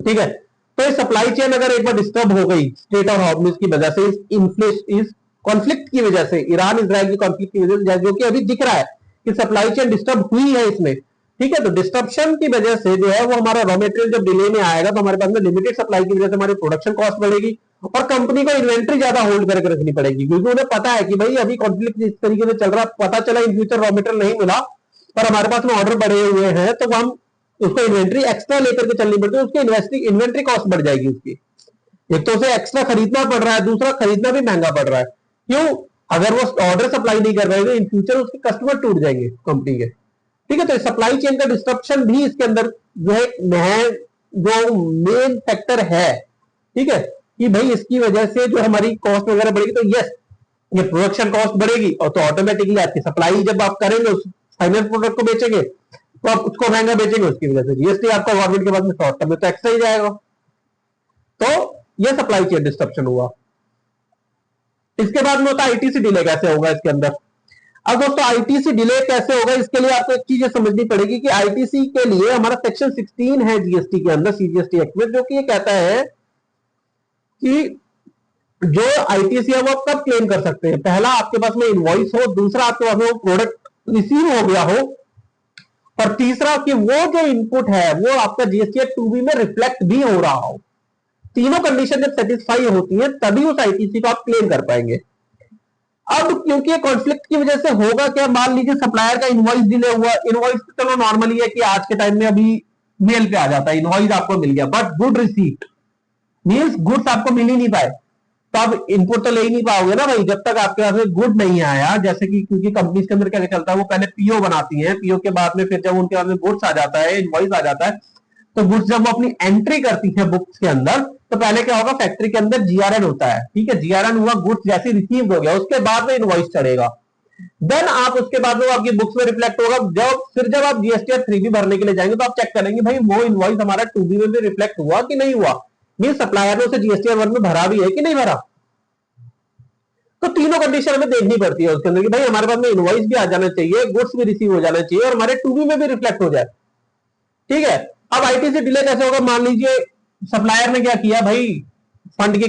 ठीक है, तो इस सप्लाई चेन अगर एक बार डिस्टर्ब हो गई स्टेट ऑफ हॉर्मुज की वजह से, इस कॉन्फ्लिक्ट की वजह से, ईरान इजराइल की कॉन्फ्लिक्ट की वजह से, जो कि अभी दिख रहा है कि सप्लाई चेन डिस्टर्ब हुई है इसमें। ठीक है, तो डिस्टर्बशन की वजह से जो है वो हमारा रॉ मेटेरियल जब डिले में आएगा, तो हमारे पास में लिमिटेड सप्लाई की वजह से हमारी प्रोडक्शन कॉस्ट बढ़ेगी, और कंपनी को इन्वेंट्री ज्यादा होल्ड करके रखनी पड़ेगी, क्योंकि उन्हें पता है कि भाई अभी कॉन्फ्लिक्ट इस तरीके से चल रहा, पता चला इन फ्यूचर रॉ मेटेरियल नहीं मिला, पर हमारे पास में ऑर्डर बढ़े हुए हैं, तो हम उसको इन्वेंट्री एक्स्ट्रा लेकर के चलनी पड़ती है, उसकी इन्वेंट्री कॉस्ट बढ़ जाएगी उसकी। एक तो उसे एक्स्ट्रा खरीदना पड़ रहा है, दूसरा खरीदना भी महंगा पड़ रहा है। क्यों, अगर वो ऑर्डर सप्लाई नहीं कर रहे हैं तो इन फ्यूचर उसके कस्टमर टूट जाएंगे कंपनी के। ठीक है, तो सप्लाई चेन का डिस्ट्रप्शन भी इसके अंदर जो है जो मेन फैक्टर है। ठीक है, कि भाई इसकी वजह से जो हमारी कॉस्ट वगैरह बढ़ेगी, तो यस ये प्रोडक्शन कॉस्ट बढ़ेगी, और तो ऑटोमेटिकली आपकी सप्लाई जब आप करेंगे उस फाइनल प्रोडक्ट को बेचेंगे, तो आप उसको महंगा बेचेंगे, उसकी वजह से जीएसटी आपका गवर्नमेंट के पास में शॉर्ट टर्म में तो एक्स्ट्रा ही जाएगा। तो ये सप्लाई चेन डिस्ट्रप्शन हुआ। इसके बाद में होता है आईटीसी डिले कैसे होगा इसके अंदर। अब दोस्तों आईटीसी डिले कैसे होगा, इसके लिए आपको एक चीज समझनी पड़ेगी कि आईटीसी के लिए हमारा सेक्शन 16 है जीएसटी के अंदर, सीजीएसटी एक्ट में, जो कि ये कहता है कि जो आईटीसी है वो आप कब क्लेम कर सकते हैं। पहला, आपके पास में इनवॉइस हो, दूसरा आपके पास में वो प्रोडक्ट रिसीव हो गया हो, और तीसरा कि वो जो इनपुट है वो आपका जीएसटी एक्ट 2B में रिफ्लेक्ट भी हो रहा हो। तीनों कंडीशन जब सेटिस्फाई होती है तभी उस आईटीसी को आप क्लेम कर पाएंगे। अब क्योंकि कॉन्फ्लिक्ट की वजह से होगा क्या, मान लीजिए सप्लायर का इनवॉइस डिले हुआ, इनवॉइस तो चलो नॉर्मली है कि आज के टाइम में अभी मेल पे आ जाता है, इनवॉइस आपको मिल गया, but good receipt means goods आपको मिल ही नहीं पाए, तो आप इनपुट तो ले ही नहीं पाओगे ना भाई, जब तक आपके पास में गुड नहीं आया। जैसे कि क्योंकि कंपनी के अंदर क्या चलता है, वो पहले पीओ बनाती है, पीओ के बाद में फिर जब उनके पास में गुड्स आ जाता है, इनवॉइस आ जाता है, तो गुड्स जब वो अपनी एंट्री करती है बुक्स के अंदर, तो पहले क्या होगा, फैक्ट्री के अंदर जीआरएन होता है। ठीक है, जीआरएन हुआ, गुड्स जैसे रिसीव हो गया, उसके बाद में इनवॉइस चढ़ेगा, देन आप उसके बाद में आपकी बुक्स में रिफ्लेक्ट होगा। जब आप जीएसटी 3B भरने के लिए जाएंगे, तो आप चेक करेंगे भाई वो इनवॉइस हमारा 2B में भी रिफ्लेक्ट हुआ कि नहीं हुआ, मीन सप्लायर ने उसे जीएसटी 1 में भरा भी है कि नहीं भरा। तो तीनों कंडीशन हमें देखनी पड़ती है उसके अंदर कि भाई हमारे पास में इनवॉइस भी आ जाना चाहिए, गुड्स भी रिसीव हो जाना चाहिए, और हमारे 2B में भी रिफ्लेक्ट हो जाए। ठीक है, अब आईटीसी डिले कैसे होगा, मान लीजिए सप्लायर ने क्या किया भाई, फंड की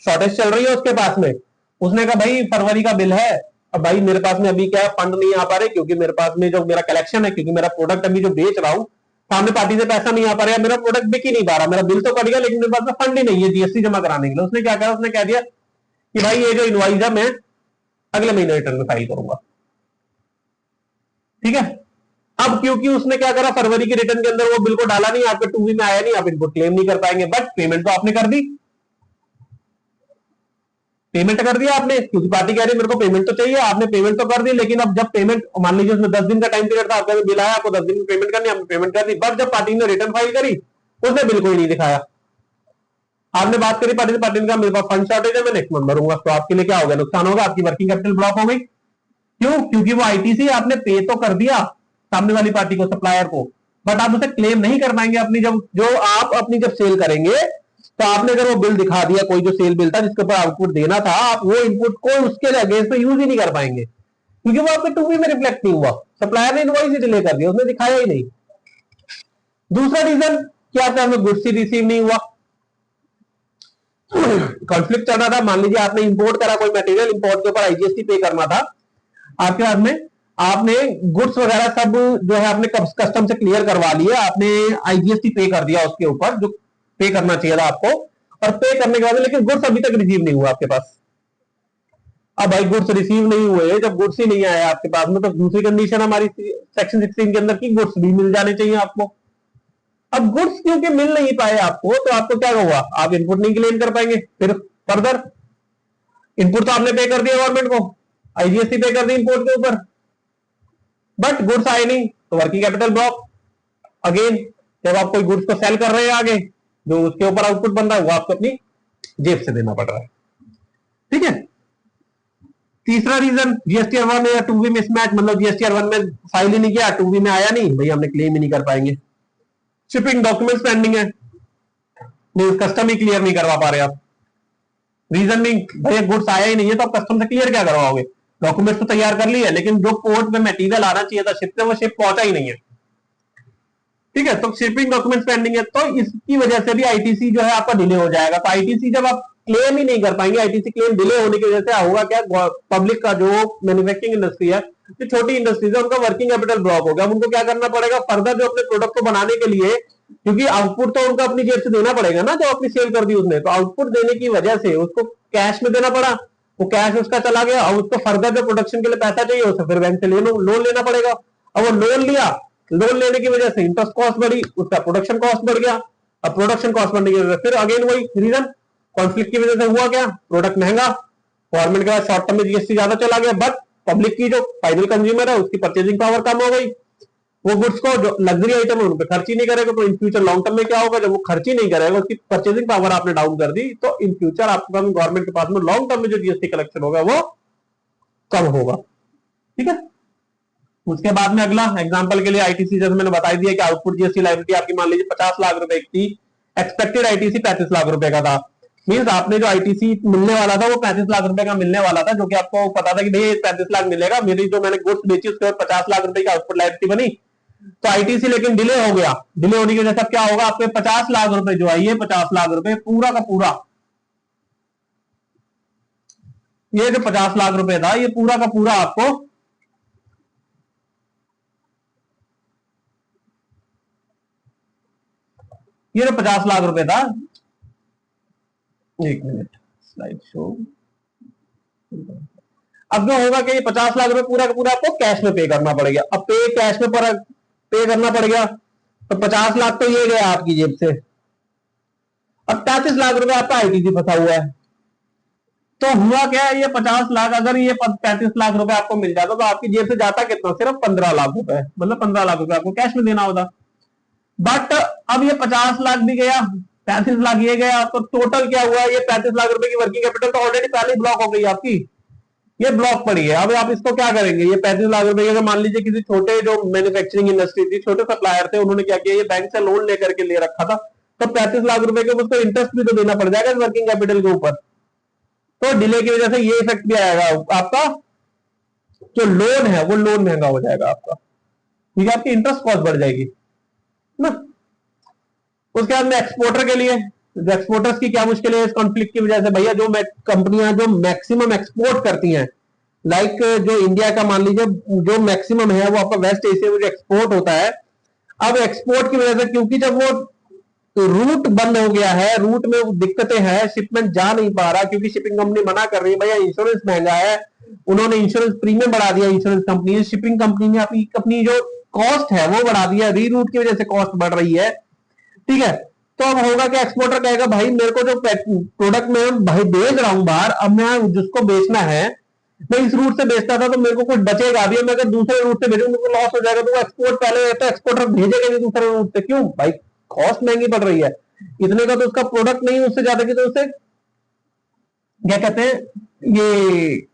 शॉर्टेज चल रही है उसके पास में, उसने कहा भाई फरवरी का बिल है, अब भाई मेरे पास में अभी क्या फंड नहीं आ पा रहे, क्योंकि मेरे पास में जो मेरा कलेक्शन है, क्योंकि मेरा प्रोडक्ट अभी जो बेच रहा हूं सामने पार्टी से पैसा नहीं आ पा रहा है, मेरा प्रोडक्ट बिक ही नहीं पा रहा, मेरा बिल तो कट गया लेकिन मेरे पास में फंड ही नहीं है जीएसटी जमा कराने के लिए। उसने क्या कहा, उसने कह दिया कि भाई ये जो इनवॉइस है मैं अगले महीने रिटर्न में फाइल करूंगा। ठीक है, अब क्योंकि उसने क्या करा, फरवरी के रिटर्न के अंदर वो बिल को डाला नहीं, आपके 2B में आया नहीं, आप इनको क्लेम नहीं कर पाएंगे, बट पेमेंट तो आपने कर दी, पेमेंट कर दिया आपने, क्योंकि पार्टी कह रही है मेरे को पेमेंट तो चाहिए, आपने पेमेंट तो कर दी, लेकिन अब जब पेमेंट मान लीजिए उसमें 10 दिन का टाइम पीरियड था, आपका बिल आया, आपको 10 दिन में पेमेंट करनी, आपने पेमेंट कर दी, बट जब पार्टी ने रिटर्न फाइल करी उसने बिल कोई नहीं दिखाया। आपने बात करी पार्टी से, पार्टी ने कहा मेरे पास फंड शॉर्टेज है, मैं नेक्स्ट मंथ भरूंगा, तो आपके लिए क्या हो गया, नुकसान होगा, आपकी वर्किंग कैपिटल ब्लॉक हो गई। क्यों, क्योंकि वो आईटीसी आपने पे तो कर दिया सामने वाली पार्टी को, सप्लायर को, बट आप उसे क्लेम नहीं कर पाएंगे अपनी जो आप अपनी जब सेल करेंगे, तो आपने अगर वो बिल दिखा दिया, कोई जो सेल बिल था जिसके ऊपर आउटपुट देना था, आप वो इनपुट को उसके अगेंस्ट में यूज ही नहीं कर पाएंगे, क्योंकि वो आपके 2B में रिफ्लेक्ट नहीं हुआ, सप्लायर ने इनवॉइस ही डिले कर दिया, उसने दिखाया ही नहीं। दूसरा रीजन क्या था, हमें गुड्स ही रिसीव नहीं हुआ, कॉन्फ्लिक्ट चल रहा था, मान लीजिए आपने इंपोर्ट करा कोई मटेरियल, इंपोर्ट के ऊपर आईजीएसटी पे करना था आपके हाथ में, आपने गुड्स वगैरह सब जो है आपने कस्टम से क्लियर करवा लिया, आपने आईजीएसटी पे कर दिया उसके ऊपर जो पे करना चाहिए था आपको, और पे करने के बाद लेकिन गुड्स अभी तक रिसीव नहीं हुआ आपके पास। अब भाई गुड्स रिसीव नहीं हुए, जब गुड्स ही नहीं आया आपके पास में, तो दूसरी कंडीशन हमारी सेक्शन 16 के अंदर की गुड्स भी मिल जाने चाहिए आपको। अब गुड्स क्योंकि मिल नहीं पाए आपको, तो आपको क्या हुआ, आप इनपुट नहीं क्लेम कर पाएंगे, फिर फर्दर इनपुट तो आपने पे कर दिया गवर्नमेंट को, आईजीएसटी पे कर दी इनपुट के ऊपर, बट गुड्स आए नहीं, तो वर्किंग कैपिटल ब्लॉक अगेन। जब आप कोई गुड्स को सेल कर रहे हैं आगे, जो उसके ऊपर आउटपुट बन रहा है वो आपको अपनी जेब से देना पड़ रहा है। ठीक है, तीसरा रीजन जीएसटीआर 1 या 2B मिसमैच, मतलब जीएसटीआर 1 में फाइल ही नहीं किया, 2B में आया नहीं, भैया हमने क्लेम ही नहीं कर पाएंगे। शिपिंग डॉक्यूमेंट्स पेंडिंग है, नहीं कस्टम ही क्लियर नहीं करवा पा रहे आप। रीजन भी भैया गुड्स आया ही नहीं है तो आप कस्टम से क्लियर क्या करवाओगे? डॉक्यूमेंट्स तो तैयार कर ली है, लेकिन जो पोर्ट में मटेरियल आना चाहिए था शिप से, वो शिप पहुंचा ही नहीं है। ठीक है, तो शिपिंग डॉक्यूमेंट्स पेंडिंग है, तो इसकी वजह से भी आईटीसी जो है आपका डिले हो जाएगा। तो आईटीसी जब आप क्लेम ही नहीं कर पाएंगे, आईटीसी क्लेम डिले होने की वजह से होगा क्या, पब्लिक का जो मैन्युफैक्चरिंग इंडस्ट्री है, जो छोटी इंडस्ट्रीज है, उनका वर्किंग कैपिटल ब्लॉक हो गया। उनको क्या करना पड़ेगा फर्दर, जो अपने प्रोडक्ट को बनाने के लिए, क्योंकि आउटपुट तो उनको अपनी जेब से देना पड़ेगा ना, जो अपनी सेल कर दी उसने, तो आउटपुट देने की वजह से उसको कैश में देना पड़ा, वो कैश उसका चला गया, और उसको फर्दर जो प्रोडक्शन के लिए पैसा चाहिए उसे फिर बैंक से लोन लेना पड़ेगा। अब वो लोन लिया, लोन लेने की वजह से इंटरेस्ट कॉस्ट बढ़ी, उसका प्रोडक्शन कॉस्ट बढ़ गया। अब प्रोडक्शन कॉस्ट बढ़ने की वजह से फिर अगेन वही रीजन, कॉन्फ्लिक्ट की वजह से हुआ क्या, प्रोडक्ट महंगा, गवर्नमेंट के पास शॉर्ट टर्म में जीएसटी ज्यादा चला गया, बट पब्लिक की जो फाइनल कंज्यूमर है उसकी परचेजिंग पावर कम हो गई। वो गुड्स को जो लग्जरी आइटम है उन पर खर्च ही नहीं करेगा, तो इन फ्यूचर लॉन्ग टर्म में क्या होगा, जब वो खर्च ही नहीं करेगा, उसकी परचेजिंग पावर आपने डाउन कर दी, तो इन फ्यूचर आपका गवर्नमेंट के पास में लॉन्ग टर्म में जो जीएसटी कलेक्शन होगा वो कम होगा। ठीक है, उसके बाद में अगला एग्जांपल के लिए आईटीसी, जैसे मैंने बता दिया कि आउटपुट जीएसटी लायबिलिटी आपकी मान लीजिए 50 लाख रुपए की थी, एक्सपेक्टेड आईटीसी 35 लाख रुपए का था। मींस आपने जो आईटीसी मिलने वाला था वो 35 लाख रुपए का मिलने वाला था, जो कि आपको पता था कि भैया 35 लाख मिलेगा, मेरी जो मैंने गुड्स बेची उसके बाद 50 लाख रुपए की आउटपुट लायबिलिटी बनी, तो आईटीसी लेकिन डिले हो गया। डिले होने की वजह से क्या होगा, आपके 50 लाख रुपए जो है, ये 50 लाख रुपए पूरा का पूरा, ये जो 50 लाख रुपए था ये पूरा का पूरा आपको ये जो 50 लाख रुपए था, एक मिनट स्लाइड शो, अब जो होगा कि ये 50 लाख रुपए पूरा का पूरा आपको कैश में पे करना पड़ेगा। अब पे कैश में पे करना पड़ेगा, तो 50 लाख तो ये गया आपकी जेब से। अब 35 लाख रुपए आपका आईटीसी फंसा हुआ है, तो हुआ क्या है, ये 50 लाख, अगर ये 35 लाख रुपए आपको मिल जाता तो आपकी जेब से जाता कितना, सिर्फ 15 लाख रुपए, मतलब 15 लाख रुपए आपको कैश में देना होता। बट अब ये 50 लाख भी गया, 35 लाख ये गया, तो टोटल क्या हुआ, ये 35 लाख रुपए की वर्किंग कैपिटल तो ऑलरेडी पहले ब्लॉक हो गई आपकी, ये ब्लॉक पड़ी है। अब आप इसको क्या करेंगे, ये 35 लाख रुपए अगर मान लीजिए किसी छोटे जो मैन्युफैक्चरिंग इंडस्ट्री थी, छोटे सप्लायर थे, उन्होंने क्या किया, ये बैंक से लोन लेकर के ले रखा था, तो 35 लाख रुपए के उसको इंटरेस्ट भी तो देना पड़ जाएगा वर्किंग कैपिटल के ऊपर, तो डिले की वजह से ये इफेक्ट भी आएगा, आपका जो लोन है वो लोन महंगा हो जाएगा आपका, ठीक है, आपकी इंटरेस्ट कॉस्ट बढ़ जाएगी ना। उसके बाद में एक्सपोर्टर के लिए, एक्सपोर्टर्स की क्या मुश्किल है इस कॉन्फ्लिक्ट की वजह से, भैया जो कंपनियां जो मैक्सिमम एक्सपोर्ट करती हैं, लाइक जो इंडिया का मान लीजिए जो मैक्सिमम है वो आपका वेस्ट एशिया में जो एक्सपोर्ट होता है, अब एक्सपोर्ट की वजह से क्योंकि जब वो रूट बंद हो गया है, रूट में दिक्कतें हैं, शिपमेंट जा नहीं पा रहा, क्योंकि शिपिंग कंपनी मना कर रही है, भैया इंश्योरेंस महंगा है, उन्होंने इंश्योरेंस प्रीमियम बढ़ा दिया, इंश्योरेंस कंपनी, शिपिंग कंपनी ने अपनी जो कॉस्ट है वो बढ़ा दिया, रीरूट की वजह से कॉस्ट बढ़ रही है। ठीक है, तो अब होगा कि एक्सपोर्टर कहेगा भाई मेरे को जो प्रोडक्ट में भाई बेच रहा हूं बाहर, अब मैं जिसको बेचना है, मैं इस रूट से बेचता था तो मेरे को कुछ बचेगा भी, मैं अगर दूसरे रूट से भेजूंगा मेरे को लॉस हो जाएगा, तो एक्सपोर्ट पहले तो एक्सपोर्टर भेजेगा नहीं दूसरे रूट से, क्यों भाई, कॉस्ट महंगी पड़ रही है, इतने का तो उसका प्रोडक्ट नहीं उससे ज्यादा की, तो उससे क्या कहते हैं ये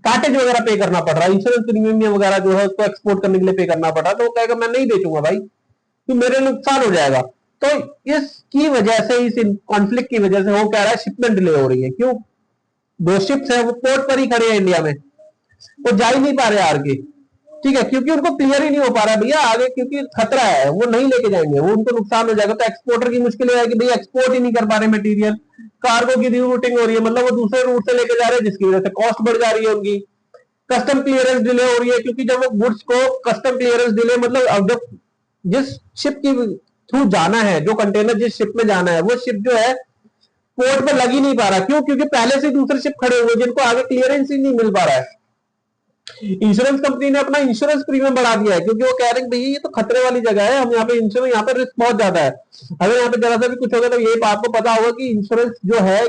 कार्टेज वगैरह पे करना पड़ रहा है, इंश्योरेंस प्रीमियम वगैरह जो है उसको एक्सपोर्ट करने के लिए पे करना पड़ रहा है, तो वो कहेगा मैं नहीं बेचूंगा भाई, तो मेरे नुकसान हो जाएगा। तो इसकी वजह से, इस कॉन्फ्लिक्ट की वजह से वो कह रहा है शिपमेंट डिले हो रही है, क्यों, दो शिप्स है वो पोर्ट पर ही खड़े हैं इंडिया में, वो जा ही नहीं पा रहे आगे, ठीक है, क्योंकि उनको क्लियर ही नहीं हो पा रहा है भैया आगे, क्योंकि खतरा है, वो नहीं लेके जाएंगे, वो उनको नुकसान हो जाएगा। तो एक्सपोर्टर की मुश्किल है कि भैया एक्सपोर्ट ही नहीं कर पा रहे मटेरियल, कार्गो की रीरूटिंग हो रही है, मतलब वो दूसरे रूट से लेके जा रहे हैं, जिसकी वजह से कॉस्ट बढ़ जा रही है उनकी। कस्टम क्लियरेंस डिले हो रही है, क्योंकि जब वो गुड्स को कस्टम क्लियरेंस डिले, मतलब अब जब जिस शिप की थ्रू जाना है, जो कंटेनर जिस शिप में जाना है, वो शिप जो है पोर्ट पर लग ही नहीं पा रहा, क्यों, क्योंकि पहले से दूसरे शिप खड़े हुए जिनको आगे क्लियरेंस ही नहीं मिल पा रहा है। इंश्योरेंस कंपनी ने अपना इंश्योरेंस प्रीमियम बढ़ा दिया है, क्योंकि वो कह रहे हैं भैया ये तो खतरे वाली जगह है, हम यहाँ पे इंश्योरेंस, यहाँ पे रिस्क बहुत ज्यादा है, अगर यहाँ पे जरा सा भी कुछ होगा तो ये आपको पता होगा कि इंश्योरेंस जो है,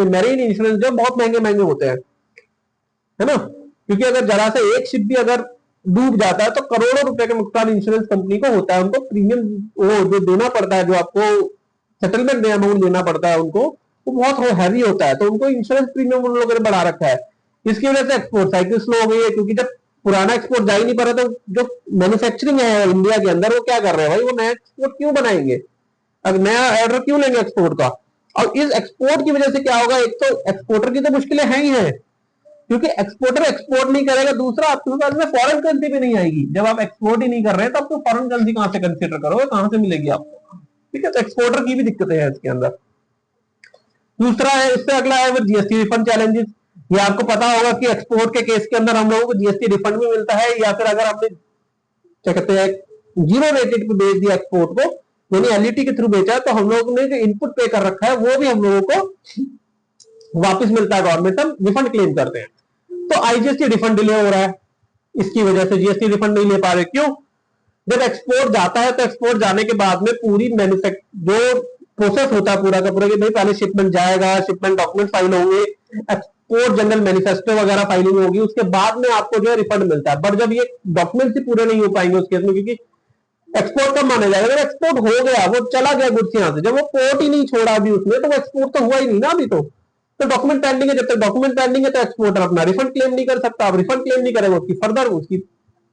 मेरीन इंश्योरेंस जो बहुत महंगे महंगे होते हैं, है ना, क्योंकि अगर जरा सा एक शिप भी अगर डूब जाता है तो करोड़ों रुपए का नुकसान इंश्योरेंस कंपनी को होता है, उनको प्रीमियम वो जो देना पड़ता है, जो आपको सेटलमेंट अमाउंट देना पड़ता है उनको, वो बहुत हैवी होता है, तो उनको इंश्योरेंस प्रीमियम उन लोगों ने बढ़ा रखा है। इसकी वजह से एक्सपोर्ट साइकिल स्लो हो गई है, क्योंकि जब पुराना एक्सपोर्ट जा ही नहीं पा रहा तो जो मैन्युफैक्चरिंग है इंडिया के अंदर वो क्या कर रहे हैं भाई, वो नया एक्सपोर्ट क्यों बनाएंगे, अब नया ऑर्डर क्यों लेंगे एक्सपोर्ट का। और इस एक्सपोर्ट की वजह से क्या होगा, एक तो एक्सपोर्टर की तो मुश्किलें हैं ही हैं, क्योंकि एक्सपोर्टर एक्सपोर्ट नहीं करेगा, दूसरा आपके पास में फॉरेन करेंसी भी नहीं आएगी। जब आप एक्सपोर्ट ही नहीं कर रहे हैं तो आपको फॉरेन करेंसी कहां से कंसिडर करोगे, कहां से मिलेगी आपको, ठीक है। तो एक्सपोर्टर की भी दिक्कतें हैं इसके अंदर। दूसरा है, इससे अगला है वो जीएसटी रिफंड चैलेंजेस। ये आपको पता होगा कि एक्सपोर्ट के केस के अंदर हम लोगों को जीएसटी रिफंड भी मिलता है, या फिर अगर हमने क्या कहते हैं जीरो रेटेड पे बेच दिया एक्सपोर्ट को, यानी एलईटी के थ्रू बेचा, तो हम लोगों ने जो इनपुट पे कर रखा है वो भी हम लोगों को वापस मिलता है, गवर्नमेंट हम रिफंड क्लेम करते हैं। तो आईजीएसटी रिफंड डिले हो रहा है, इसकी वजह से जीएसटी रिफंड नहीं ले पा रहे। क्यों? जब एक्सपोर्ट जाता है तो एक्सपोर्ट जाने के बाद में पूरी मैन्युफैक्चर जो प्रोसेस होता है पूरा का पूरा, कि भाई पहले शिपमेंट जाएगा, शिपमेंट डॉक्यूमेंट फाइल होंगे, एक्सपोर्ट जनरल मैनिफेस्टो वगैरह फाइलिंग होगी, उसके बाद में आपको जो है रिफंड मिलता है। बट जब ये डॉक्यूमेंट ही पूरे नहीं हो पाएंगे उस केस में, क्योंकि एक्सपोर्ट कब माना जाएगा, जब एक्सपोर्ट हो गया, वो चला गया गुड्स यहां से, जब वो पोर्ट ही नहीं छोड़ा अभी उसने, तो वो एक्सपोर्ट तो हुआ ही नहीं ना अभी। तो डॉक्यूमेंट पेंडिंग है, जब तक डॉक्यूमेंट पेंडिंग है तो एक्सपोर्टर अपना रिफंड क्लेम नहीं कर सकता। अब रिफंड क्लेम नहीं करेगा, उसकी फर्दर उसकी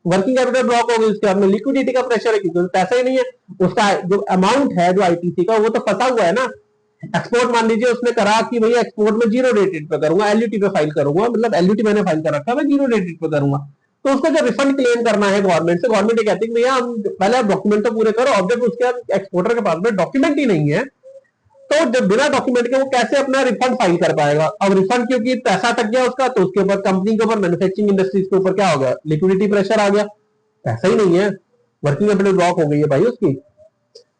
वर्किंग कैपिटल ब्लॉक हो गई, उसके बाद में लिक्विडिटी का प्रेशर है, क्योंकि पैसा ही नहीं है, उसका जो अमाउंट है जो आईटीसी का वो तो फंसा हुआ है ना। एक्सपोर्ट मान लीजिए उसने करा कि भैया एक्सपोर्ट में जीरो रेटेड पे करूंगा, एलयूटी पे फाइल करूंगा, मतलब एलयूटी मैंने फाइल कर रखा है, मैं जीरो रेटेड पे करूंगा, तो उसको जब रिफंड क्लेम करना है गवर्नमेंट से, गवर्नमेंट ये कहती है भैया हम पहले आप डॉक्यूमेंट तो पूरे करो। अब जब उसके बाद एक्सपोर्टर के पास में डॉक्यूमेंट ही नहीं है, तो जब बिना डॉक्यूमेंट के वो कैसे अपना रिफंड फाइल कर पाएगा। अब रिफंड क्योंकि पैसा अटक गया उसका, तो उसके ऊपर कंपनी के ऊपर, मैन्युफैक्चरिंग इंडस्ट्रीज के ऊपर क्या हो गया, लिक्विडिटी प्रेशर आ गया, पैसा ही नहीं है, वर्किंग कैपिटल ब्लॉक हो गई है भाई उसकी।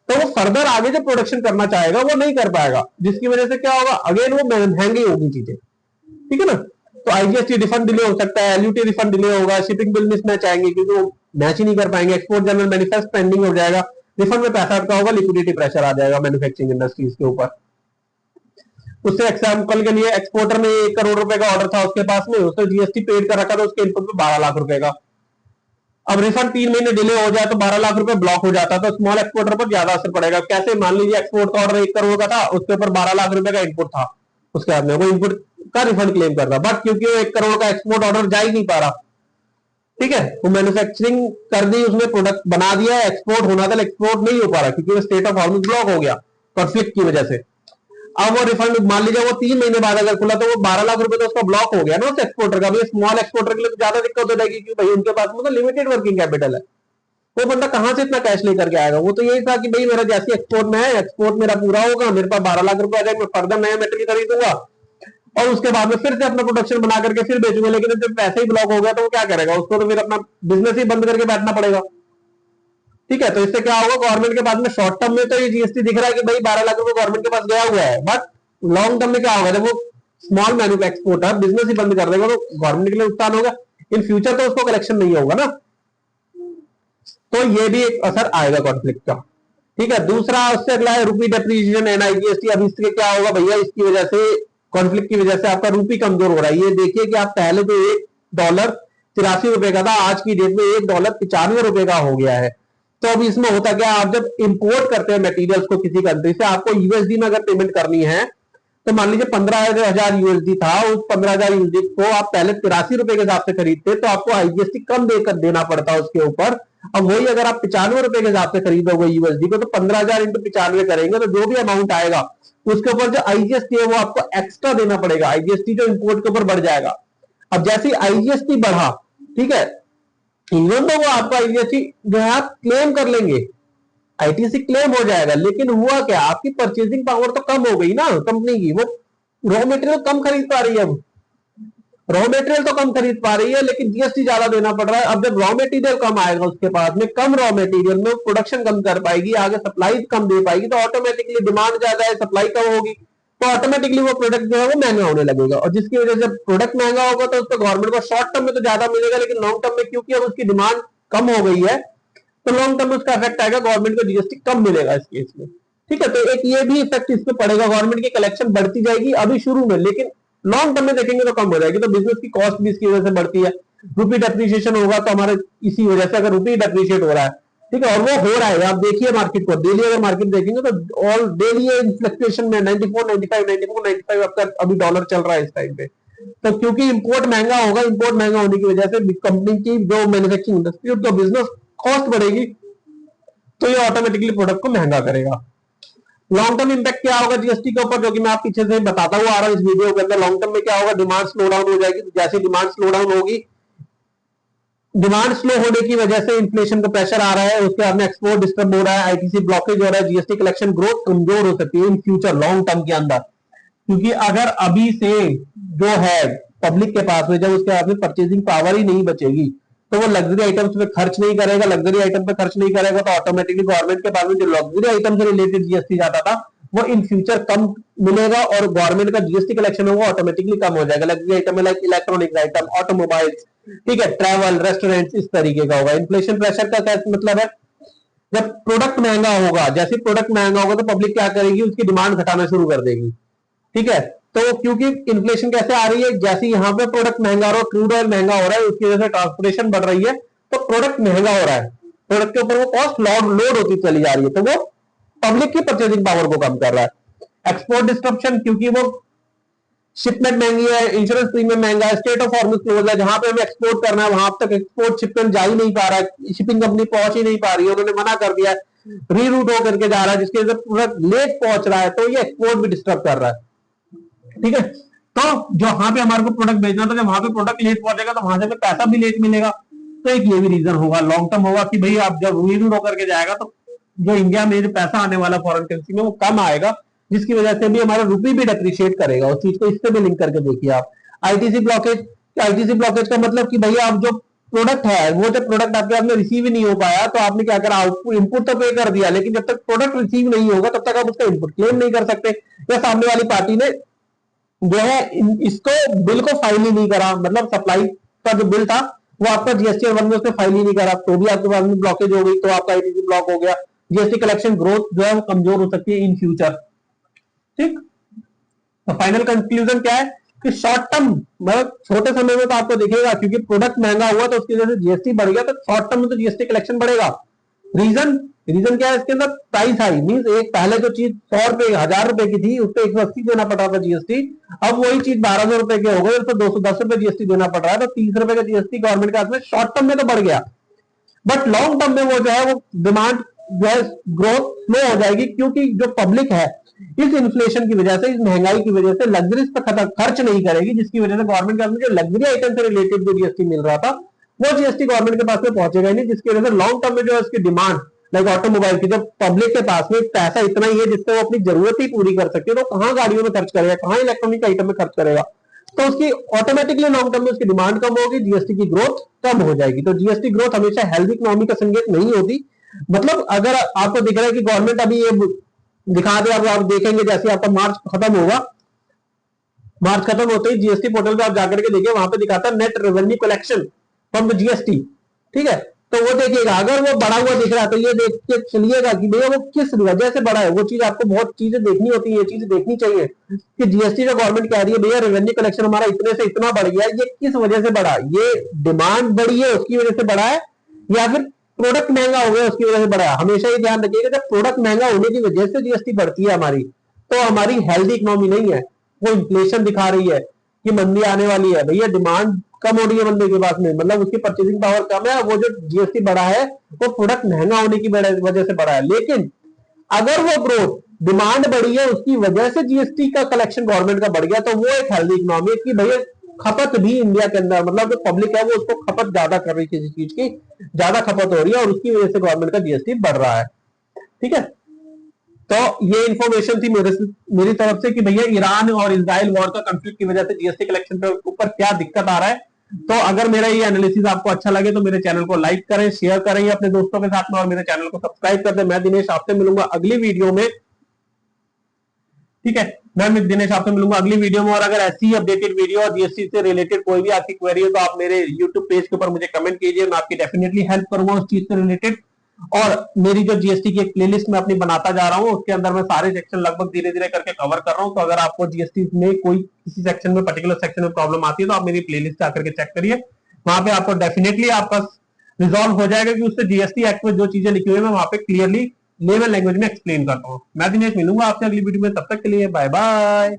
तो वो फर्दर आगे जो प्रोडक्शन करना चाहेगा वो नहीं कर पाएगा, जिसकी वजह से क्या होगा, अगेन वो महंगी होगी चीजें, ठीक है ना। तो आईजीएसटी रिफंड डिले हो सकता है, एलयूटी रिफंड डिले होगा, शिपिंग बिल मिसमैच आएंगे क्योंकि वो मैच ही नहीं कर पाएंगे, एक्सपोर्ट जनरल मैनिफेस्ट पेंडिंग हो जाएगा, रिफंड में पैसा अटका होगा, लिक्विडिटी प्रेशर आ जाएगा मैन्युफैक्चरिंग इंडस्ट्रीज के ऊपर। उससे एग्जाम्पल के लिए एक्सपोर्टर में 1 करोड़ रुपए का ऑर्डर था उसके पास में, उसने जीएसटी पेड कर रखा था उसके इनपुट पे 12 लाख रुपए का। अब रिफंड 3 महीने डिले हो जाए तो 12 लाख रुपए ब्लॉक हो जाता है, तो स्मॉल एक्सपोर्टर पर ज्यादा असर पड़ेगा। कैसे? मान लीजिए एक्सपोर्ट का ऑर्डर 1 करोड़ का था, उसके ऊपर 12 लाख रुपए का इनपुट था, उसके बाद में वो इनपुट का रिफंड क्लेम कर रहा, बट क्योंकि वो 1 करोड़ का एक्सपोर्ट ऑर्डर जा ही नहीं पा रहा, ठीक है, वो मैन्युफैक्चरिंग कर दी, उसने प्रोडक्ट बना दिया, एक्सपोर्ट होना था, एक्सपोर्ट नहीं हो पा रहा क्योंकि वो स्टेट ऑफ हॉर्मुज ब्लॉक हो गया कॉन्फ्लिक्ट की वजह से। अब वो रिफंड मान लीजिए वो 3 महीने बाद अगर खुला तो वो 12 लाख रुपए तो उसका ब्लॉक हो गया ना उस एक्सपोर्टर का। स्मॉल एक्सपोर्टर के लिए तो ज्यादा दिक्कत हो जाएगी क्योंकि भाई उनके पास मतलब लिमिटेड वर्किंग कैपिटल है, वो बंदा कहां से इतना कैश लेकर के आएगा। वो तो यही था कि भाई मेरा जैसे एक्सपोर्ट में है, एक्सपोर्ट मेरा पूरा होगा, मेरे पास 12 लाख रुपए आ जाएगा, मैं फर्दर नया मेटेरियल खरीदूंगा और उसके बाद में फिर से अपना प्रोडक्शन बना करके फिर बेचूंगा। लेकिन जब पैसे ही ब्लॉक हो गया तो वो क्या करेगा, उसको तो फिर अपना बिजनेस ही बंद करके बैठना पड़ेगा, ठीक है। तो इससे क्या होगा, गवर्नमेंट के पास में शॉर्ट टर्म में तो ये जीएसटी दिख रहा है कि भाई 12 लाख रुपए गवर्नमेंट के पास गया हुआ है, बट लॉन्ग टर्म में क्या होगा, जब वो स्मॉल मैन्युफैक्चर एक्सपोर्टर बिजनेस ही बंद कर देगा तो गवर्नमेंट के लिए नुकसान होगा, इन फ्यूचर तो उसको कलेक्शन नहीं होगा ना। तो ये भी एक असर आएगा कॉन्फ्लिक्ट का, ठीक है। दूसरा उससे अगला है रूपी डेप्रिसिएशन एंड आईजीएसटी। अब इससे क्या होगा भैया, इसकी वजह से कॉन्फ्लिक्ट की वजह से आपका रूपी कमजोर हो रहा है। ये देखिए कि आप पहले तो $1 83 रुपए का था, आज की डेट में $1 95 रुपए का हो गया है। तो अब इसमें होता क्या, आप जब इंपोर्ट करते हैं मटेरियल्स को किसी कंट्री से, आपको यूएसडी में अगर पेमेंट करनी है तो मान लीजिए 15,000 यूएसडी था, उस 15,000 यूएसडी को आप पहले 83 रुपए के हिसाब से खरीदते तो आपको आईजीएसटी कम देकर देना पड़ता उसके ऊपर। अब वही अगर आप 95 रुपए के हिसाब से खरीदोगे यूएसडी को, तो 15,000 इंटू 95 करेंगे तो जो भी अमाउंट आएगा उसके ऊपर जो आईजीएसटी है वो आपको एक्स्ट्रा देना पड़ेगा, आईजीएसटी जो इंपोर्ट के ऊपर बढ़ जाएगा। अब जैसे आईजीएसटी बढ़ा, ठीक है, इवन तो वो आपका आईजीएसटी जो है आप क्लेम कर लेंगे, आईटीसी क्लेम हो जाएगा, लेकिन हुआ क्या, आपकी परचेजिंग पावर तो कम हो गई ना कंपनी की, वो रॉ मटेरियल कम खरीद पा रही है, अब रॉ मटेरियल तो कम खरीद पा रही है लेकिन जीएसटी ज्यादा देना पड़ रहा है। अब जब रॉ मटेरियल कम आएगा उसके पास में, कम रॉ मटेरियल में प्रोडक्शन कम कर पाएगी, आगे सप्लाई कम दे पाएगी, तो ऑटोमेटिकली डिमांड ज्यादा है, सप्लाई कम होगी, तो ऑटोमेटिकली वो प्रोडक्ट जो है वो महंगा होने लगेगा, और जिसकी वजह से प्रोडक्ट महंगा होगा तो उसको गवर्नमेंट को शॉर्ट टर्म में तो ज्यादा मिलेगा, लेकिन लॉन्ग टर्म में क्योंकि अब उसकी डिमांड कम हो गई है तो लॉन्ग टर्म में उसका इफेक्ट आएगा, गवर्नमेंट को जीएसटी कम मिलेगा इस केस में, ठीक है। तो एक ये भी इफेक्ट इस पे पड़ेगा, गवर्नमेंट की कलेक्शन बढ़ती जाएगी अभी शुरू में, लेकिन लॉन्ग टर्म में देखेंगे तो कम हो जाएगी। तो बिजनेस की कॉस्ट भी इसकी वजह से बढ़ती है, रूपी डेप्रिसिएशन होगा तो हमारे इसी वजह से, अगर रूपी डेप्रिशिएट हो रहा है, ठीक है, और वो हो रहा है, आप देखिए मार्केट को डेली, अगर मार्केट देखेंगे तो ऑल डेली फ्लक्चुएशन में 94, 95, 94, 95 अब तक अभी डॉलर चल रहा है इस टाइम पे, तो क्योंकि इंपोर्ट महंगा होगा, इंपोर्ट महंगा होने की वजह से कंपनी की जो मैन्युफैक्चरिंग इंडस्ट्री जो बिजनेस कॉस्ट बढ़ेगी, तो ये ऑटोमेटिकली प्रोडक्ट को महंगा करेगा। लॉन्ग टर्म इंपैक्ट क्या होगा जीएसटी के ऊपर, जो कि मैं आप पीछे से बताता हुआ आ रहा हूं इस वीडियो के अंदर। लॉन्ग टर्म में क्या होगा, डिमांड स्लो डाउन हो जाएगी। जैसे डिमांड स्लो डाउन होगी, डिमांड स्लो होने की वजह से इन्फ्लेशन का प्रेशर आ रहा है, उसके बाद में एक्सपोर्ट डिस्टर्ब हो रहा है, आईटीसी ब्लॉकेज हो रहा है, जीएसटी कलेक्शन ग्रोथ कमजोर हो सकती है इन फ्यूचर लॉन्ग टर्म के अंदर। क्योंकि अगर अभी से जो है पब्लिक के पास में जब उसके बाद में परचेजिंग पावर ही नहीं बचेगी, तो वो लग्जरी आइटम्स पे खर्च नहीं करेगा। लग्जरी आइटम पे खर्च नहीं करेगा तो ऑटोमेटिकली गवर्नमेंट के पास में जो लग्जरी आइटम से रिलेटेड जीएसटी जाता था वो इन फ्यूचर कम मिलेगा, और गवर्नमेंट का जीएसटी कलेक्शन होगा ऑटोमेटिकली कम हो जाएगा। Luxury item like electronics item, automobiles, ठीक है, ट्रैवल, रेस्टोरेंट, इस तरीके का होगा। इन्फ्लेशन प्रेशर का क्या मतलब है, जब प्रोडक्ट महंगा होगा, जैसे प्रोडक्ट महंगा होगा तो पब्लिक क्या करेगी, उसकी डिमांड घटाना शुरू कर देगी। ठीक है, तो क्योंकि इन्फ्लेशन कैसे आ रही है, जैसे यहां पे प्रोडक्ट महंगा हो रहा है, क्रूड ऑयल महंगा हो रहा है, उसकी वजह से ट्रांसपोर्टेशन बढ़ रही है, तो प्रोडक्ट महंगा हो रहा है, प्रोडक्ट के ऊपर वो कॉस्ट लोड होती चली जा रही है, तो वो पब्लिक की परचेजिंग पावर को कम कर रहा है। एक्सपोर्ट डिस्ट्रप्शन, क्योंकि वो शिपमेंट महंगी है, इंश्योरेंस प्रीमियम महंगा है, स्टेट ऑफ हॉर्मस क्लोज है, जहां पे हमें एक्सपोर्ट करना है वहां तक एक्सपोर्ट शिपमेंट जा ही नहीं पा रहा है, शिपिंग कंपनी पहुंच ही नहीं पा रही है, उन्होंने मना कर दिया है, रीरूट होकर के जा रहा है, जिसकी वजह से प्रोडक्ट लेट पहुंच रहा है, तो ये एक्सपोर्ट भी डिस्टर्ब कर रहा है। ठीक है, तो जहां पे हमारे को प्रोडक्ट भेजना था, जब वहां पे प्रोडक्ट लेट पहुंचेगा तो वहां से पैसा भी लेट मिलेगा, तो एक ये भी रीजन होगा। लॉन्ग टर्म होगा कि भाई आप जब रीरूट होकर के जाएगा तो जो इंडिया में जो पैसा आने वाला फॉरेन करेंसी में वो कम आएगा, जिसकी वजह से भी हमारा रुपी भी डेप्रिशिएट करेगा। उस चीज को इससे भी लिंक करके देखिए आप। आईटीसी ब्लॉकेज, आईटीसी ब्लॉकेज का मतलब कि भैया आप जो प्रोडक्ट है, वो जब प्रोडक्ट आपके हाथ में रिसीव ही नहीं हो पाया तो आपने क्या करा, इनपुट तो पे कर दिया, लेकिन जब तक प्रोडक्ट रिसीव नहीं होगा तब तक आप उसका इनपुट क्लेम नहीं कर सकते, या सामने वाली पार्टी ने जो है इसको बिल को फाइल ही नहीं करा, मतलब सप्लाई का जो बिल था वो आपका जीएसटी वन में उसने फाइल ही नहीं करा, तो भी आपके पास में ब्लॉकेज हो गई, तो आपका आईटीसी ब्लॉक हो गया। जीएसटी कलेक्शन ग्रोथ जो है वो कमजोर हो सकती है इन फ्यूचर। ठीक, तो फाइनल कंक्लूजन क्या है कि शॉर्ट टर्म मतलब छोटे समय में तो आपको दिखेगा, क्योंकि प्रोडक्ट महंगा हुआ तो उसकी वजह से जीएसटी बढ़ गया, तो शॉर्ट टर्म में तो जीएसटी कलेक्शन बढ़ेगा। रीजन रीजन क्या है इसके अंदर, प्राइस हाई मींस एक पहले जो चीज 100 रुपए 1000 रुपए की थी उस पर 180 देना पड़ रहा था जीएसटी, अब वही चीज 1200 रुपए के हो गए, उस पर 210 रुपए जीएसटी देना पड़ रहा है, तो 30 रुपए का जीएसटी गवर्नमेंट के हाथ में शॉर्ट टर्म में तो बढ़ गया, बट लॉन्ग टर्म में वो जो है वो डिमांड जो है ग्रोथ स्लो हो जाएगी, क्योंकि जो पब्लिक है इस इन्फ्लेशन की वजह से, इस महंगाई की वजह से लग्जरीज पर खर्च नहीं करेगी, जिसकी वजह से गवर्नमेंट के हाथ में जो लग्जरी आइटम से रिलेटेड जो जीएसटी मिल रहा था वो जीएसटी गवर्नमेंट के पास में पहुंचेगा ही नहीं, जिसकी वजह से लॉन्ग टर्म में जो है उसकी डिमांड लाइक ऑटोमोबाइल की, जब पब्लिक के पास में पैसा इतना ही है जिससे वो अपनी जरूरत ही पूरी कर सकती है, तो कहां गाड़ियों में खर्च करेगा, कहां इलेक्ट्रॉनिक आइटम में खर्च करेगा, तो उसकी ऑटोमेटिकली लॉन्ग टर्म में उसकी डिमांड कम होगी, जीएसटी की ग्रोथ कम हो जाएगी। तो जीएसटी ग्रोथ हमेशा हेल्दी इकोनॉमी का संकेत नहीं होती। मतलब अगर आपको दिख रहा है कि गवर्नमेंट अभी ये दिखा दे, अब आप देखेंगे जैसे आपका मार्च खत्म होगा, मार्च खत्म होते ही जीएसटी पोर्टल पे आप जाकर के देखिए, वहां पे दिखाता है net revenue collection from the GST. ठीक है, तो वो देखिएगा, अगर वो बढ़ा हुआ दिख रहा है तो ये देख के चलिएगा कि भैया वो किस वजह से बढ़ा है। वो चीज आपको बहुत चीजें देखनी होती है, ये चीजें देखनी चाहिए कि जीएसटी जो गवर्नमेंट कह रही है भैया रेवेन्यू कलेक्शन हमारा इतने से इतना बढ़ गया है, ये किस वजह से बढ़ा, ये डिमांड बढ़ी है उसकी वजह से बढ़ा है, या फिर प्रोडक्ट महंगा हो गया उसकी वजह से बढ़ा है। हमेशा ये ध्यान रखिएगा, जब प्रोडक्ट महंगा होने की वजह से जीएसटी बढ़ती है हमारी, तो हमारी हेल्दी इकोनॉमी नहीं है, वो इन्फ्लेशन दिखा रही है कि मंदी आने वाली है। भैया डिमांड कम हो रही है बंदे के पास में, मतलब उसकी परचेसिंग पावर कम है, वो जो जीएसटी बढ़ा है वो प्रोडक्ट महंगा होने की वजह से बढ़ा है। लेकिन अगर वो ग्रोथ डिमांड बढ़ी है उसकी वजह से जीएसटी का कलेक्शन गवर्नमेंट का बढ़ गया, तो वो एक हेल्दी इकोनॉमी है कि भैया खपत भी इंडिया के अंदर, मतलब जो पब्लिक है वो उसको खपत ज्यादा कर रही है, किसी चीज की ज्यादा खपत हो रही है और उसकी वजह से गवर्नमेंट का जीएसटी बढ़ रहा है। ठीक है, तो ये इंफॉर्मेशन थी मेरी तरफ से कि भैया ईरान और इजराइल वॉर का कंफ्लिक्ट की वजह से जीएसटी कलेक्शन के ऊपर क्या दिक्कत आ रहा है। तो अगर मेरा ये एनालिसिस आपको अच्छा लगे तो मेरे चैनल को लाइक करें, शेयर करें अपने दोस्तों के साथ में, और मेरे चैनल को सब्सक्राइब कर दें। मैं दिनेश आपसे मिलूंगा अगली वीडियो में। ठीक है, मैं दिनेश आपसे मिलूंगा अगली वीडियो में, और अगर ऐसी अपडेटेड वीडियो और जीएसटी से रिलेटेड कोई भी आपकी क्वेरी हो तो आप मेरे यूट्यूब पेज के ऊपर मुझे कमेंट कीजिए, मैं आपकी डेफिनेटली हेल्प करूंगा उस चीज से रिलेटेड। और मेरी जो जीएसटी की एक प्लेलिस्ट मैं अपनी बनाता जा रहा हूं, उसके अंदर मैं सारे सेक्शन लगभग धीरे धीरे करके कवर कर रहा हूं। तो अगर आपको जीएसटी में कोई किसी सेक्शन में पर्टिकुलर सेक्शन में प्रॉब्लम आती है तो आप मेरी प्लेलिस्ट आकर के चेक करिए, वहां पे आपको डेफिनेटली आपका रिजॉल्व हो जाएगा कि उससे जीएसटी एक्ट में जो चीजें लिखी हुई है मैं वहां पे क्लियरली लेवल लैंग्वेज में एक्सप्लेन करता हूं। मैं दिनेश मिलूंगा आपसे अगली वीडियो में, तब तक के लिए बाय बाय।